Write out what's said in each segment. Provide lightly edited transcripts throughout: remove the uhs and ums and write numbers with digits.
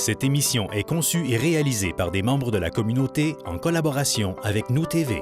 Cette émission est conçue et réalisée par des membres de la communauté en collaboration avec Nous TV.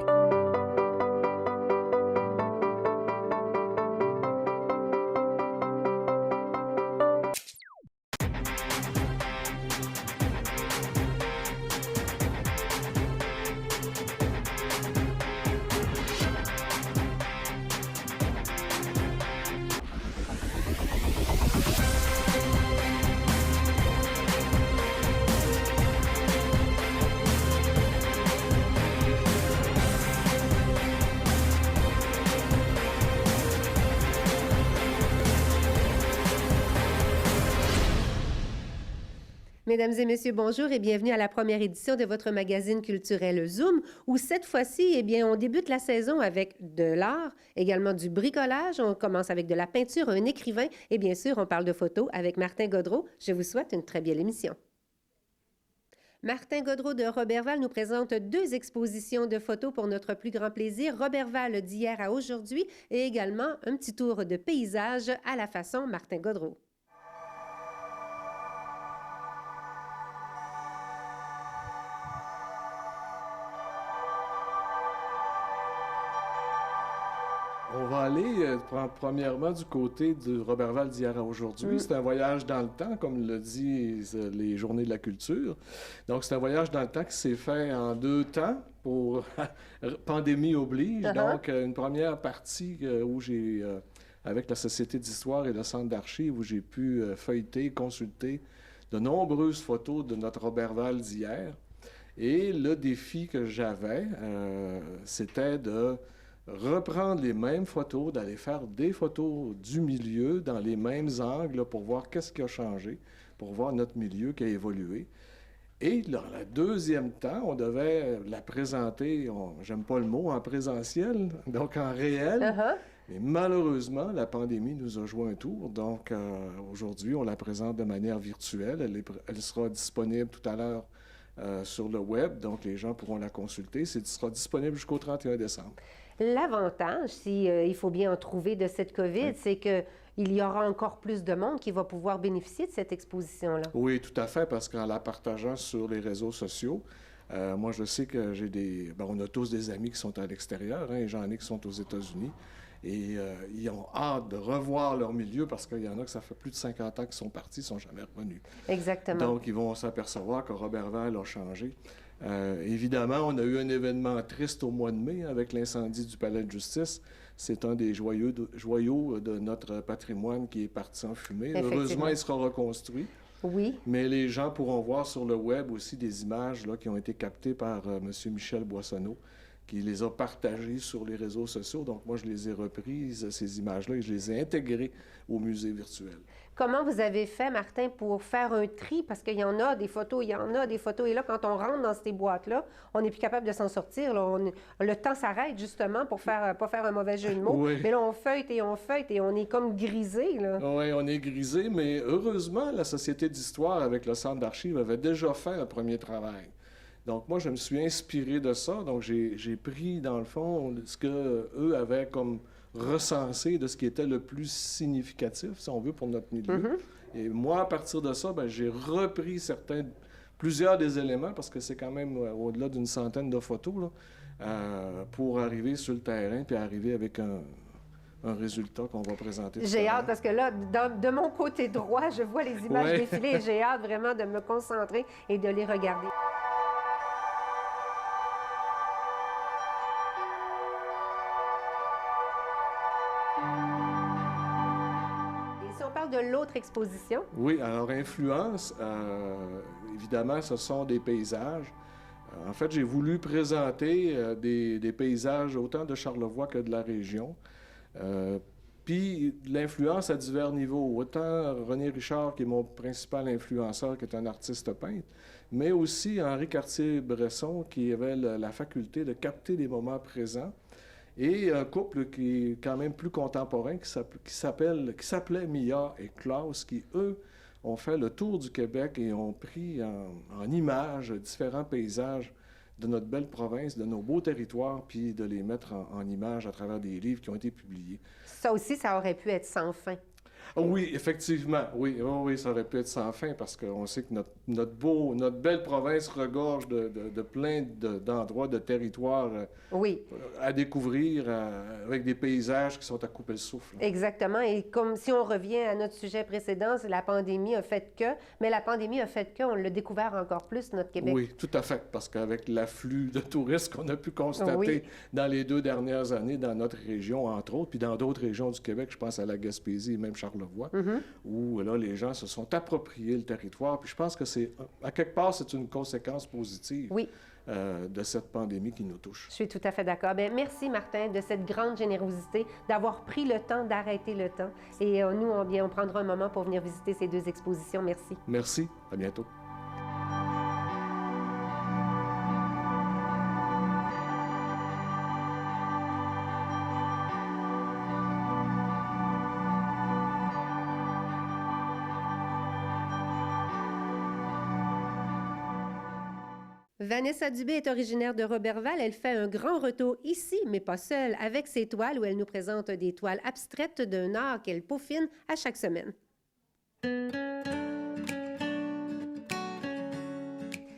Mesdames et messieurs, bonjour et bienvenue à la première édition de votre magazine culturel Zoom, où cette fois-ci, eh bien, on débute la saison avec de l'art, également du bricolage. On commence avec de la peinture, un écrivain et bien sûr, on parle de photos avec Martin Gaudreault. Je vous souhaite une très belle émission. Martin Gaudreault de Roberval nous présente 2 expositions de photos pour notre plus grand plaisir. Roberval d'hier à aujourd'hui et également un petit tour de paysage à la façon Martin Gaudreault. On va aller premièrement du côté de Roberval d'hier à aujourd'hui. C'est un voyage dans le temps, comme le disent les Journées de la culture. Donc, c'est un voyage dans le temps qui s'est fait en 2 temps pour pandémie oblige. Donc, une première partie où j'ai, avec la Société d'histoire et le Centre d'archives, où j'ai pu feuilleter, consulter de nombreuses photos de notre Roberval d'hier. Et le défi que j'avais, c'était de reprendre les mêmes photos, d'aller faire des photos du milieu dans les mêmes angles pour voir qu'est-ce qui a changé, pour voir notre milieu qui a évolué. Et dans le deuxième temps, on devait la présenter, j'aime pas le mot, en présentiel, donc en réel. Mais malheureusement, la pandémie nous a joué un tour. Donc aujourd'hui, on la présente de manière virtuelle. Elle sera disponible tout à l'heure sur le web, donc les gens pourront la consulter. Elle sera disponible jusqu'au 31 décembre. L'avantage, il faut bien en trouver de cette COVID, c'est qu'il y aura encore plus de monde qui va pouvoir bénéficier de cette exposition-là. Oui, tout à fait, parce qu'en la partageant sur les réseaux sociaux, moi, je sais que j'ai des... Bon, on a tous des amis qui sont à l'extérieur, et j'en ai qui sont aux États-Unis, et ils ont hâte de revoir leur milieu, parce qu'il y en a que ça fait plus de 50 ans qu'ils sont partis, ils ne sont jamais revenus. Exactement. Donc, ils vont s'apercevoir que Roberval a changé. Évidemment, on a eu un événement triste au mois de mai avec l'incendie du Palais de justice. C'est un des joyaux de notre patrimoine qui est parti en fumée. Heureusement, il sera reconstruit. Oui. Mais les gens pourront voir sur le web aussi des images là, qui ont été captées par M. Michel Boissonneau, qui les a partagées sur les réseaux sociaux. Donc, moi, je les ai reprises, ces images-là, et je les ai intégrées au musée virtuel. Comment vous avez fait, Martin, pour faire un tri? Parce qu'il y en a des photos, il y en a des photos. Et là, quand on rentre dans ces boîtes-là, on n'est plus capable de s'en sortir. Là. Le temps s'arrête, justement, pour pas faire un mauvais jeu de mots. Oui. Mais là, on feuille et on est comme grisé, là. Oui, on est grisé, mais heureusement, la Société d'histoire, avec le Centre d'archives, avait déjà fait un premier travail. Donc, moi, je me suis inspiré de ça. Donc, j'ai pris, dans le fond, ce qu'eux avaient comme recensé de ce qui était le plus significatif, si on veut, pour notre milieu. Et moi, à partir de ça, j'ai repris plusieurs des éléments, parce que c'est quand même au-delà d'une centaine de photos, là, pour arriver sur le terrain, puis arriver avec un résultat qu'on va présenter. J'ai hâte, parce que là, de mon côté droit, je vois les images défiler et j'ai hâte vraiment de me concentrer et de les regarder. De l'autre exposition? Oui, alors influence, évidemment, ce sont des paysages. En fait, j'ai voulu présenter des paysages autant de Charlevoix que de la région. Puis l'influence à divers niveaux. Autant René Richard, qui est mon principal influenceur, qui est un artiste peintre, mais aussi Henri Cartier-Bresson, qui avait la faculté de capter les moments présents. Et un couple qui est quand même plus contemporain, qui s'appelait Millard et Klaus, qui, eux, ont fait le tour du Québec et ont pris en images différents paysages de notre belle province, de nos beaux territoires, puis de les mettre en images à travers des livres qui ont été publiés. Ça aussi, ça aurait pu être sans fin. Oui, effectivement. Oui, oui, ça aurait pu être sans fin parce qu'on sait que notre belle province regorge de plein d'endroits, de territoires Oui. à découvrir avec des paysages qui sont à couper le souffle. Exactement. Et comme si on revient à notre sujet précédent, c'est la pandémie a fait que, mais la pandémie a fait qu'on l'a découvert encore plus, notre Québec. Oui, tout à fait, parce qu'avec l'afflux de touristes qu'on a pu constater dans les 2 dernières années dans notre région, entre autres, puis dans d'autres régions du Québec, je pense à la Gaspésie et même Charlevoix, où là, les gens se sont appropriés le territoire. Puis je pense que à quelque part, c'est une conséquence positive. Oui. De cette pandémie qui nous touche. Je suis tout à fait d'accord. Bien, merci, Martin, de cette grande générosité, d'avoir pris le temps d'arrêter le temps. Et nous, on prendra un moment pour venir visiter ces 2 expositions. Merci. Merci. À bientôt. Vanessa Dubé est originaire de Roberval. Elle fait un grand retour ici, mais pas seule, avec ses toiles où elle nous présente des toiles abstraites d'un art qu'elle peaufine à chaque semaine.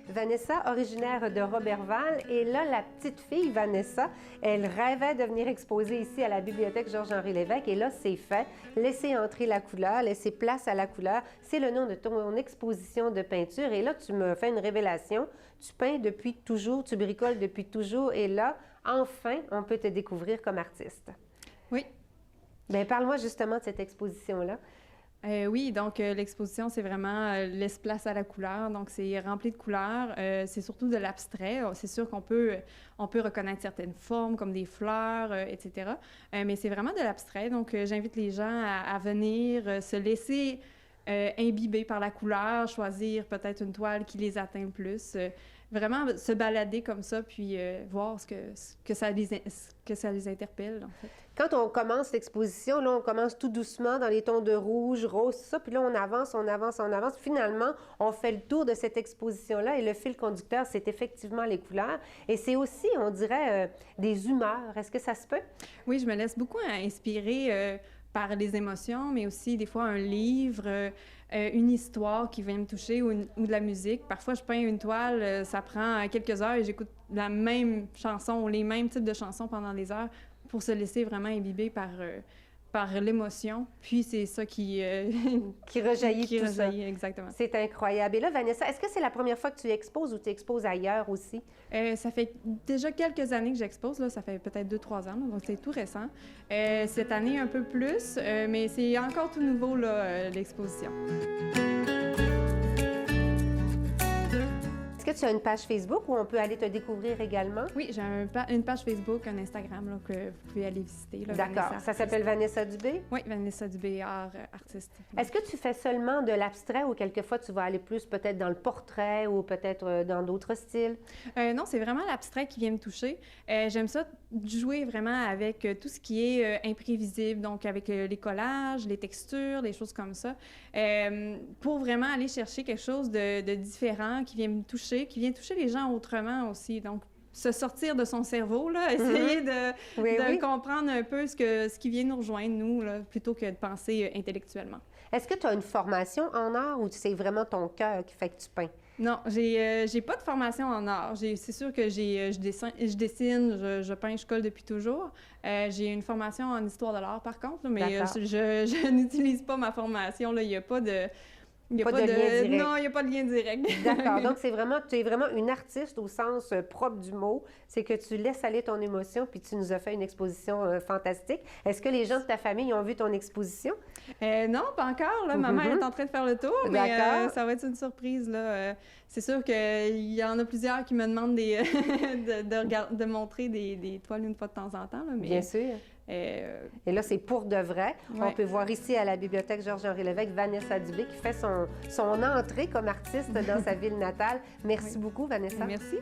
Vanessa, originaire de Roberval, et là, la petite fille, Vanessa, elle rêvait de venir exposer ici à la bibliothèque Georges-Henri Lévesque, et là, c'est fait. Laissez entrer la couleur, laissez place à la couleur. C'est le nom de ton exposition de peinture, et là, tu me fais une révélation. Tu peins depuis toujours, tu bricoles depuis toujours, et là, enfin, on peut te découvrir comme artiste. Oui. Bien, parle-moi justement de cette exposition-là. Oui, donc l'exposition, c'est vraiment laisse place à la couleur. Donc, c'est rempli de couleurs. C'est surtout de l'abstrait. C'est sûr qu'on peut reconnaître certaines formes, comme des fleurs, etc. Mais c'est vraiment de l'abstrait. Donc, j'invite les gens à venir se laisser imbiber par la couleur, choisir peut-être une toile qui les atteint le plus. Vraiment se balader comme ça, puis voir ce que ça les interpelle, en fait. Quand on commence l'exposition, là, on commence tout doucement dans les tons de rouge, rose, ça, puis là, on avance, on avance, on avance. Finalement, on fait le tour de cette exposition-là et le fil conducteur, c'est effectivement les couleurs. Et c'est aussi, on dirait, des humeurs. Est-ce que ça se peut? Oui, je me laisse beaucoup inspirer par les émotions, mais aussi des fois un livre, une histoire qui vient me toucher ou de la musique. Parfois, je peins une toile, ça prend quelques heures et j'écoute la même chanson ou les mêmes types de chansons pendant des heures pour se laisser vraiment imbiber par l'émotion. Puis c'est ça qui rejaillit qui tout rejaillit, ça. Exactement. C'est incroyable. Et là, Vanessa, est-ce que c'est la première fois que tu exposes ou tu exposes ailleurs aussi? Ça fait déjà quelques années que j'expose, là, ça fait peut-être 2-3 ans, là, donc c'est tout récent. Cette année, un peu plus, mais c'est encore tout nouveau, là, l'exposition. Est-ce que tu as une page Facebook où on peut aller te découvrir également? Oui, j'ai une page Facebook, un Instagram là, que vous pouvez aller visiter. D'accord. Ça s'appelle Vanessa Dubé? Oui, Vanessa Dubé, artiste. Est-ce que tu fais seulement de l'abstrait ou quelquefois tu vas aller plus peut-être dans le portrait ou peut-être dans d'autres styles? Non, c'est vraiment l'abstrait qui vient me toucher. J'aime ça jouer vraiment avec tout ce qui est imprévisible, donc avec les collages, les textures, des choses comme ça, pour vraiment aller chercher quelque chose de différent qui vient me toucher, qui vient toucher les gens autrement aussi. Donc, se sortir de son cerveau, là, essayer de comprendre un peu ce qui vient nous rejoindre, nous, là, plutôt que de penser intellectuellement. Est-ce que tu as une formation en art ou c'est vraiment ton cœur qui fait que tu peins? Non, j'ai pas de formation en art. C'est sûr que je dessine, je peins, je colle depuis toujours. J'ai une formation en histoire de l'art, par contre, là, mais je n'utilise pas ma formation. Là. Il n'y a pas de... Il n'y a pas de lien direct. Non, il n'y a pas de lien direct. D'accord. Donc, tu es vraiment une artiste au sens propre du mot. C'est que tu laisses aller ton émotion, puis tu nous as fait une exposition fantastique. Est-ce que les gens de ta famille ont vu ton exposition? Non, pas encore. Là. Ma mère est en train de faire le tour, mais ça va être une surprise. Là. C'est sûr qu'il y en a plusieurs qui me demandent de montrer des toiles une fois de temps en temps. Là, mais, bien sûr. Et là, c'est pour de vrai. Ouais. On peut voir ici à la bibliothèque Georges-Henri Lévesque Vanessa Dubé qui fait son entrée comme artiste dans sa ville natale. Merci beaucoup, Vanessa. Merci.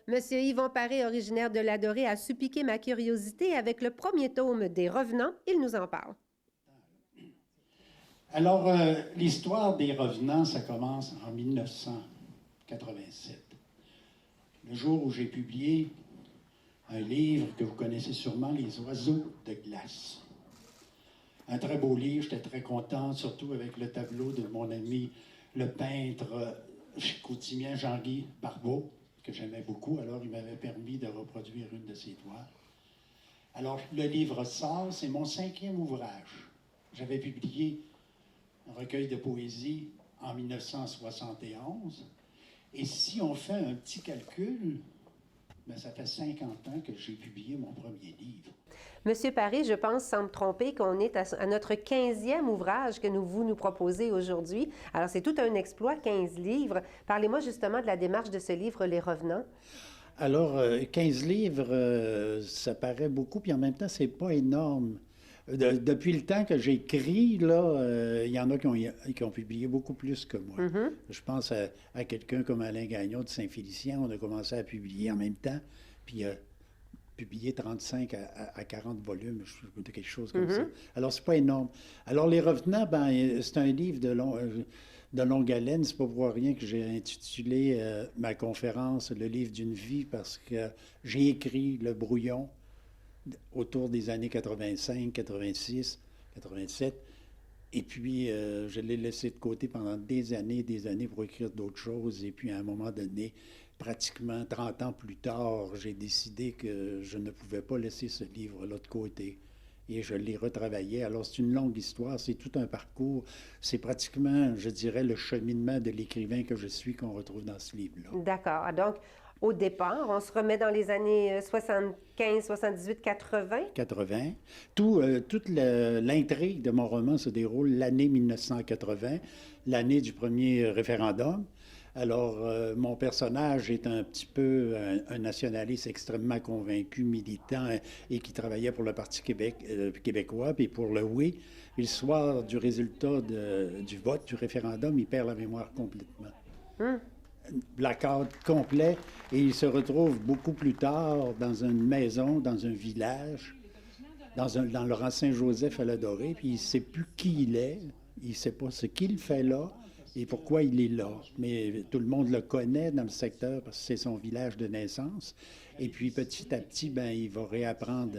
Monsieur Yvon Paré, originaire de l'Adoré, a su piquer ma curiosité avec le premier tome des Revenants. Il nous en parle. Alors, l'histoire des revenants, ça commence en 1987. Le jour où j'ai publié un livre que vous connaissez sûrement, Les oiseaux de glace. Un très beau livre, j'étais très content, surtout avec le tableau de mon ami, le peintre chicoutimien Jean-Guy Barbeau, que j'aimais beaucoup. Alors, il m'avait permis de reproduire une de ses toiles. Alors, le livre sort, c'est mon 5e ouvrage. J'avais publié un recueil de poésie en 1971. Et si on fait un petit calcul, ben, ça fait 50 ans que j'ai publié mon premier livre. Monsieur Paré, je pense, sans me tromper, qu'on est à notre 15e ouvrage que vous nous proposez aujourd'hui. Alors, c'est tout un exploit, 15 livres. Parlez-moi justement de la démarche de ce livre, Les Revenants. Alors, 15 livres, ça paraît beaucoup, puis en même temps, c'est pas énorme. Depuis le temps que j'écris, là, il y en a qui ont publié beaucoup plus que moi. Mm-hmm. Je pense à quelqu'un comme Alain Gagnon de Saint-Félicien. On a commencé à publier en même temps, puis il a publié 35 à 40 volumes, quelque chose comme ça. Alors, c'est pas énorme. Alors, Les Revenants, ben, c'est un livre de longue haleine. C'est pas pour rien que j'ai intitulé ma conférence « Le livre d'une vie » parce que j'ai écrit le brouillon autour des années 85, 86, 87. Et puis, je l'ai laissé de côté pendant des années pour écrire d'autres choses. Et puis, à un moment donné, pratiquement 30 ans plus tard, j'ai décidé que je ne pouvais pas laisser ce livre-là de côté. Et je l'ai retravaillé. Alors, c'est une longue histoire, c'est tout un parcours. C'est pratiquement, je dirais, le cheminement de l'écrivain que je suis qu'on retrouve dans ce livre-là. D'accord. Donc, au départ, on se remet dans les années 75, 78, 80. 80. Toute l'intrigue de mon roman se déroule l'année 1980, l'année du premier référendum. Alors, mon personnage est un petit peu un nationaliste extrêmement convaincu, militant, et qui travaillait pour le Parti québécois, puis pour le oui. Et le soir du résultat du vote, du référendum, il perd la mémoire complètement. Blackout complet, et il se retrouve beaucoup plus tard dans une maison, dans un village, dans Laurent-Saint-Joseph à l'Adoré, puis il ne sait plus qui il est, il ne sait pas ce qu'il fait là et pourquoi il est là. Mais tout le monde le connaît dans le secteur parce que c'est son village de naissance. Et puis petit à petit, ben, il va réapprendre,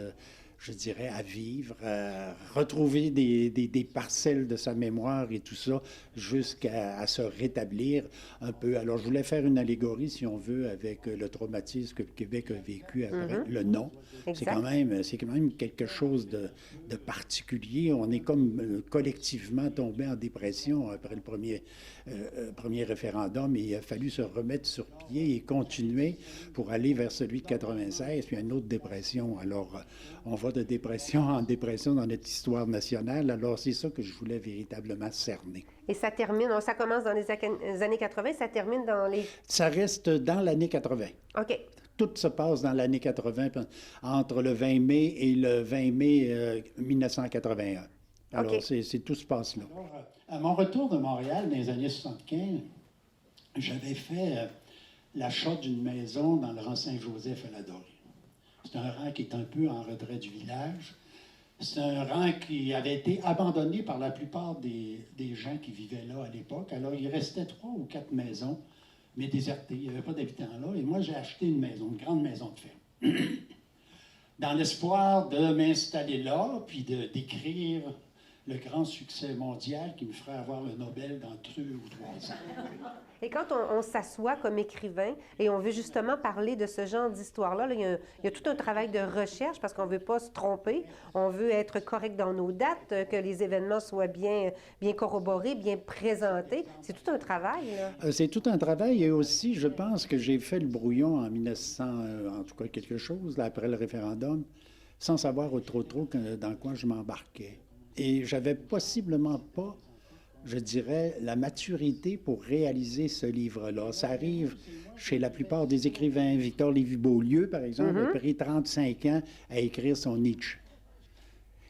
je dirais, à vivre, à retrouver des parcelles de sa mémoire et tout ça, jusqu'à se rétablir un peu. Alors, je voulais faire une allégorie, si on veut, avec le traumatisme que le Québec a vécu après le non. C'est quand même quelque chose de particulier. On est comme collectivement tombé en dépression après le premier référendum, et il a fallu se remettre sur pied et continuer pour aller vers celui de 96, puis une autre dépression. Alors, on va de dépression en dépression dans notre histoire nationale. Alors, c'est ça que je voulais véritablement cerner. Et ça termine, ça commence dans les années 80, ça termine dans les... Ça reste dans l'année 80. OK. Tout se passe dans l'année 80, entre le 20 mai et le 20 mai 1981. Alors, okay. Tout se passe là. Alors, à mon retour de Montréal dans les années 75, j'avais fait l'achat d'une maison dans le rang Saint-Joseph à l'Adoré. C'est un rang qui est un peu en retrait du village. C'est un rang qui avait été abandonné par la plupart des gens qui vivaient là à l'époque. Alors, il restait 3 ou 4 maisons, mais désertées. Il n'y avait pas d'habitants là. Et moi, j'ai acheté une maison, une grande maison de ferme, dans l'espoir de m'installer là, puis d'écrire le grand succès mondial qui me ferait avoir le Nobel dans 2 ou 3 ans. Et quand on s'assoit comme écrivain et on veut justement parler de ce genre d'histoire-là, là, il y a tout un travail de recherche parce qu'on ne veut pas se tromper, on veut être correct dans nos dates, que les événements soient bien corroborés, bien présentés. C'est tout un travail, là. C'est tout un travail, et aussi, je pense que j'ai fait le brouillon en 1900, en tout cas quelque chose, là, après le référendum, sans savoir trop dans quoi je m'embarquais. Et j'avais possiblement pas, je dirais, la maturité pour réaliser ce livre-là. Ça arrive chez la plupart des écrivains. Victor Lévy-Beaulieu, par exemple, a pris 35 ans à écrire son Nietzsche.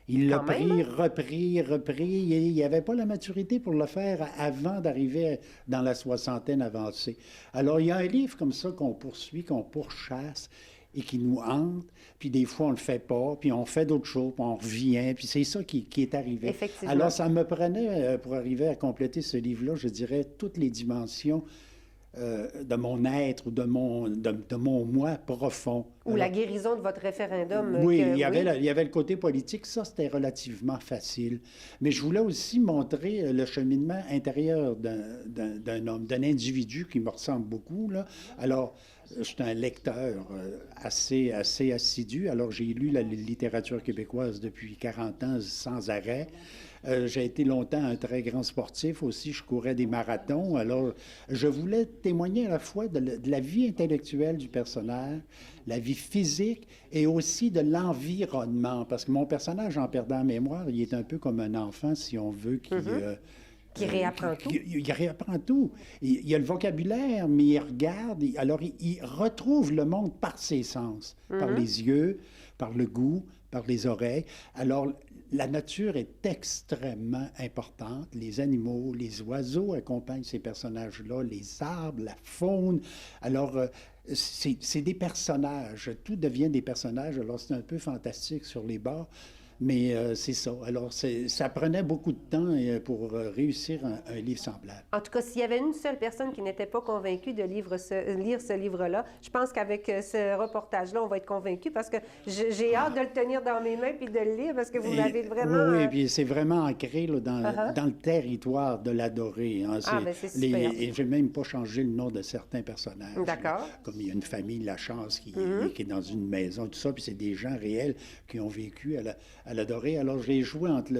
Il l'a repris. Il n'y avait pas la maturité pour le faire avant d'arriver dans la soixantaine avancée. Alors, il y a un livre comme ça qu'on poursuit, qu'on pourchasse. et qui nous hante, puis des fois, on ne le fait pas, puis on fait d'autres choses, puis on revient, puis c'est ça qui est arrivé. Effectivement. Alors, ça me prenait, pour arriver à compléter ce livre-là, je dirais, toutes les dimensions de mon être, de mon moi profond. Ou la guérison de votre référendum. Oui, il y avait le côté politique, ça c'était relativement facile. Mais je voulais aussi montrer le cheminement intérieur d'un homme, d'un individu qui me ressemble beaucoup, là. Alors, je suis un lecteur assez assidu. Alors, j'ai lu la littérature québécoise depuis 40 ans sans arrêt. J'ai été longtemps un très grand sportif aussi. Je courais des marathons. Alors, je voulais témoigner à la fois de la vie intellectuelle du personnage, la vie physique et aussi de l'environnement. Parce que mon personnage, en perdant la mémoire, il est un peu comme un enfant, si on veut, qui réapprend tout. Il réapprend tout. Il a le vocabulaire, mais il regarde. Alors, il retrouve le monde par ses sens, par les yeux, par le goût, par les oreilles. Alors, la nature est extrêmement importante. Les animaux, les oiseaux accompagnent ces personnages-là, les arbres, la faune. Alors, c'est des personnages. Tout devient des personnages. Alors, c'est un peu fantastique sur les bords. Mais c'est ça. Alors, ça prenait beaucoup de temps pour réussir un livre semblable. En tout cas, s'il y avait une seule personne qui n'était pas convaincue de lire ce livre-là, je pense qu'avec ce reportage-là, on va être convaincu parce que j'ai hâte de le tenir dans mes mains puis de le lire parce que vous m'avez vraiment... Oui, puis c'est vraiment ancré là, dans le territoire de l'Adoré. Hein. Ben c'est super. Et je n'ai même pas changé le nom de certains personnages. D'accord. Comme il y a une famille, La Chance, qui est dans une maison, tout ça, puis c'est des gens réels qui ont vécu à l'Adoré. Alors, j'ai joué entre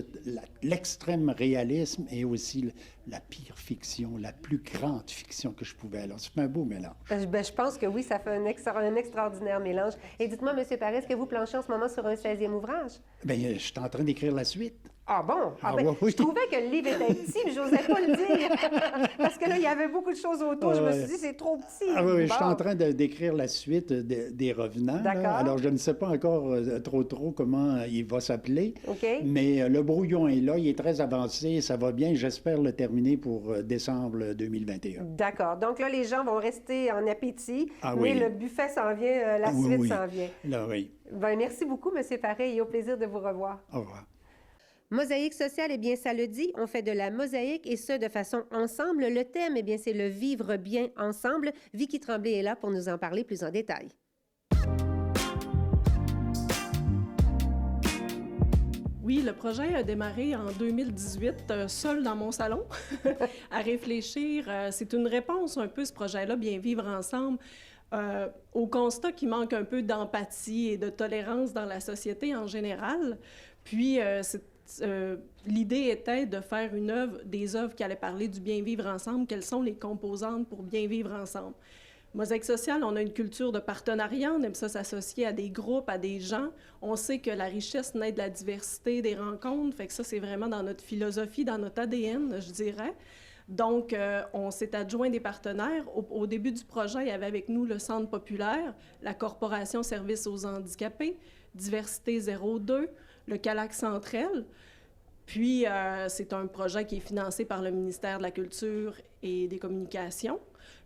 l'extrême réalisme et aussi la pire fiction, la plus grande fiction que je pouvais. Alors, c'est un beau mélange. Je pense que oui, ça fait un extraordinaire mélange. Et dites-moi, M. Paré, est-ce que vous planchez en ce moment sur un 16e ouvrage? Bien, je suis en train d'écrire la suite. Ah bon? Oui. Je trouvais que le livre était petit, mais je n'osais pas le dire. Parce que là, il y avait beaucoup de choses autour. Je me suis dit, c'est trop petit. Oui, je suis en train d'écrire la suite des Revenants. D'accord. Alors, je ne sais pas encore trop comment il va s'appeler. OK. Mais le brouillon est là, il est très avancé, ça va bien. J'espère le terminer pour décembre 2021. D'accord. Donc là, les gens vont rester en appétit, Ah mais oui. le buffet s'en vient, la suite s'en vient. Là, oui. Bien, merci beaucoup, M. Paré, et au plaisir de vous revoir. Au revoir. Mosaïque sociale, eh bien, ça le dit, on fait de la mosaïque et ce, de façon ensemble. Le thème, eh bien, c'est le vivre bien ensemble. Vicky Tremblay est là pour nous en parler plus en détail. Oui, le projet a démarré en 2018, seul dans mon salon, à réfléchir. C'est une réponse un peu, ce projet-là, Bien vivre ensemble, au constat qu'il manque un peu d'empathie et de tolérance dans la société en général. Puis, l'idée était de faire des œuvres qui allaient parler du bien vivre ensemble. Quelles sont les composantes pour bien vivre ensemble? Mosaïque sociale, on a une culture de partenariat, on aime ça s'associer à des groupes, à des gens. On sait que la richesse naît de la diversité, des rencontres, fait que ça, c'est vraiment dans notre philosophie, dans notre ADN, je dirais. Donc, on s'est adjoint des partenaires. Au début du projet, il y avait avec nous le Centre populaire, la Corporation Services aux handicapés, Diversité 02, le Calac Centrel. Puis, c'est un projet qui est financé par le ministère de la Culture et des Communications.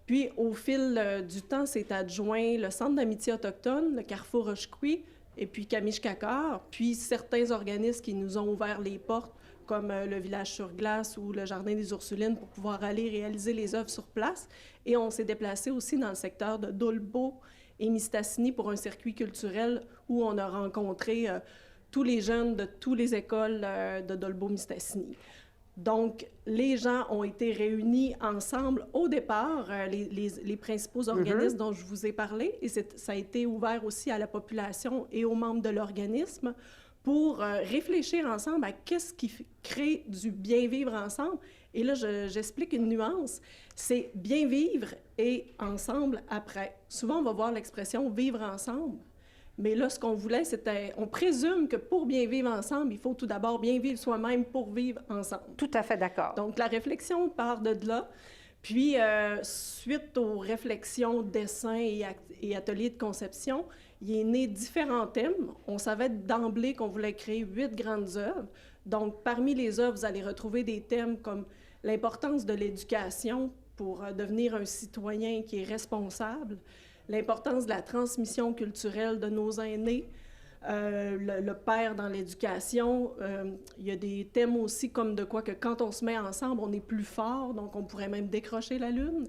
Puis, au fil du temps, s'est adjoint le Centre d'amitié autochtone, le Carrefour Rochequi, et puis Kamishkakar, puis certains organismes qui nous ont ouvert les portes, comme le Village sur glace ou le Jardin des Ursulines, pour pouvoir aller réaliser les œuvres sur place. Et on s'est déplacé aussi dans le secteur de Dolbeau et Mistassini pour un circuit culturel où on a rencontré tous les jeunes de toutes les écoles de Dolbeau-Mistassini. Donc, les gens ont été réunis ensemble au départ, les principaux organismes dont je vous ai parlé, et ça a été ouvert aussi à la population et aux membres de l'organisme pour réfléchir ensemble à qu'est-ce qui crée du bien vivre ensemble. Et là, j'explique une nuance. C'est bien vivre et ensemble après. Souvent, on va voir l'expression « vivre ensemble ». Mais là, ce qu'on voulait, c'était... On présume que pour bien vivre ensemble, il faut tout d'abord bien vivre soi-même pour vivre ensemble. Tout à fait d'accord. Donc, la réflexion part de là. Puis, suite aux réflexions, dessins et ateliers de conception, il est né différents thèmes. On savait d'emblée qu'on voulait créer 8 grandes œuvres. Donc, parmi les œuvres, vous allez retrouver des thèmes comme l'importance de l'éducation pour devenir un citoyen qui est responsable, l'importance de la transmission culturelle de nos aînés, le père dans l'éducation. Il y a des thèmes aussi comme de quoi que quand on se met ensemble, on est plus fort, donc on pourrait même décrocher la Lune.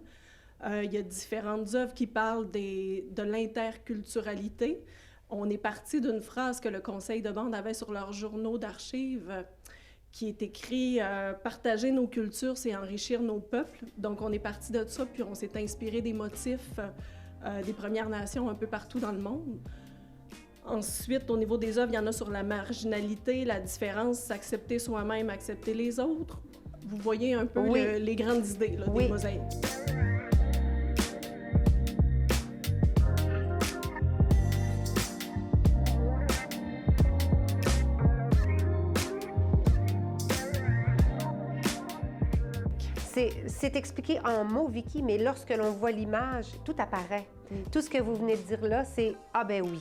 Il y a différentes œuvres qui parlent de l'interculturalité. On est parti d'une phrase que le Conseil de bande avait sur leurs journaux d'archives qui est écrit « Partager nos cultures, c'est enrichir nos peuples ». Donc, on est parti de ça, puis on s'est inspiré des motifs des Premières Nations un peu partout dans le monde. Ensuite, au niveau des œuvres, il y en a sur la marginalité, la différence, accepter soi-même, accepter les autres. Vous voyez un peu les grandes idées là, des mosaïques. C'est expliqué en mots, Vicky, mais lorsque l'on voit l'image, tout apparaît. Tout ce que vous venez de dire là, c'est « Ah ben oui ».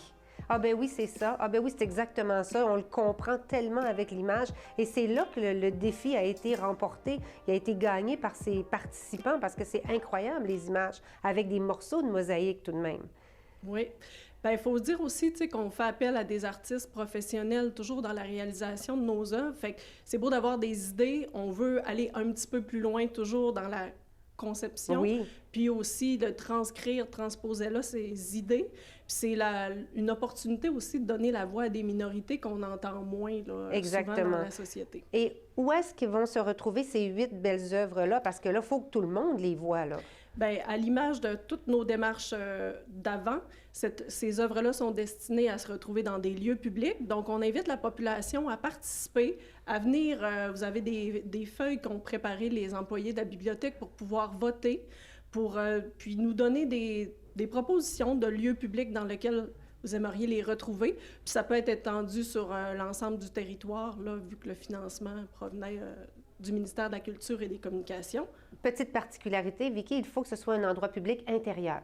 Ah ben oui, c'est ça. Ah ben oui, c'est exactement ça. On le comprend tellement avec l'image. Et c'est là que le défi a été remporté. Il a été gagné par ses participants parce que c'est incroyable, les images, avec des morceaux de mosaïque tout de même. Oui. Bien, il faut dire aussi qu'on fait appel à des artistes professionnels toujours dans la réalisation de nos œuvres. Fait que c'est beau d'avoir des idées. On veut aller un petit peu plus loin toujours dans la conception. Oui. Puis aussi de transcrire, transposer là ces idées. Puis c'est une opportunité aussi de donner la voix à des minorités qu'on entend moins là, souvent dans la société. Et où est-ce qu'ils vont se retrouver ces 8 belles œuvres-là? Parce que là, il faut que tout le monde les voit, là. Bien, à l'image de toutes nos démarches d'avant, ces œuvres-là sont destinées à se retrouver dans des lieux publics. Donc, on invite la population à participer, à venir. Vous avez des feuilles qu'ont préparées les employés de la bibliothèque pour pouvoir voter, puis nous donner des propositions de lieux publics dans lesquels vous aimeriez les retrouver. Puis ça peut être étendu sur l'ensemble du territoire, là, vu que le financement provenait du ministère de la Culture et des Communications. Petite particularité, Vicky, il faut que ce soit un endroit public intérieur.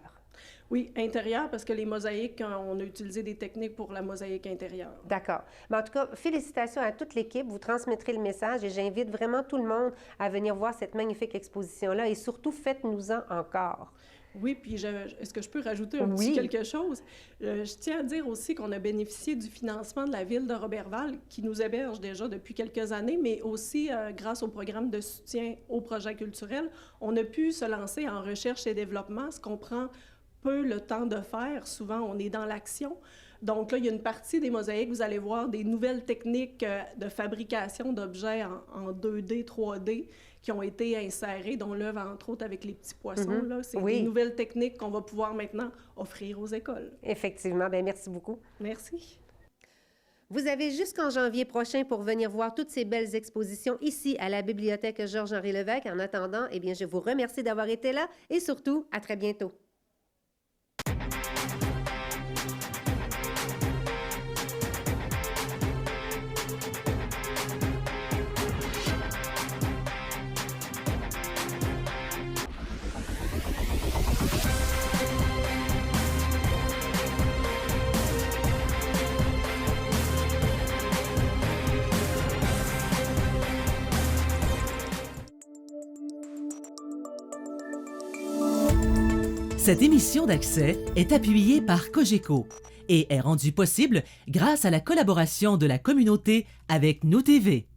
Oui, intérieur, parce que les mosaïques, on a utilisé des techniques pour la mosaïque intérieure. D'accord. Mais en tout cas, félicitations à toute l'équipe. Vous transmettrez le message et j'invite vraiment tout le monde à venir voir cette magnifique exposition-là et surtout, faites-nous-en encore. Oui, puis est-ce que je peux rajouter un petit quelque chose? Je tiens à dire aussi qu'on a bénéficié du financement de la Ville de Roberval, qui nous héberge déjà depuis quelques années, mais aussi grâce au programme de soutien aux projets culturels, on a pu se lancer en recherche et développement, ce qu'on prend peu le temps de faire. Souvent, on est dans l'action. Donc là, il y a une partie des mosaïques, vous allez voir des nouvelles techniques de fabrication d'objets en 2D, 3D qui ont été insérées, dont l'œuvre, entre autres, avec les petits poissons. Là, c'est des nouvelles techniques qu'on va pouvoir maintenant offrir aux écoles. Effectivement. Bien, merci beaucoup. Merci. Vous avez jusqu'en janvier prochain pour venir voir toutes ces belles expositions ici à la Bibliothèque Georges-Henri Lévesque. En attendant, eh bien, je vous remercie d'avoir été là et surtout, à très bientôt. Cette émission d'Accès est appuyée par Cogeco et est rendue possible grâce à la collaboration de la communauté avec Nous TV.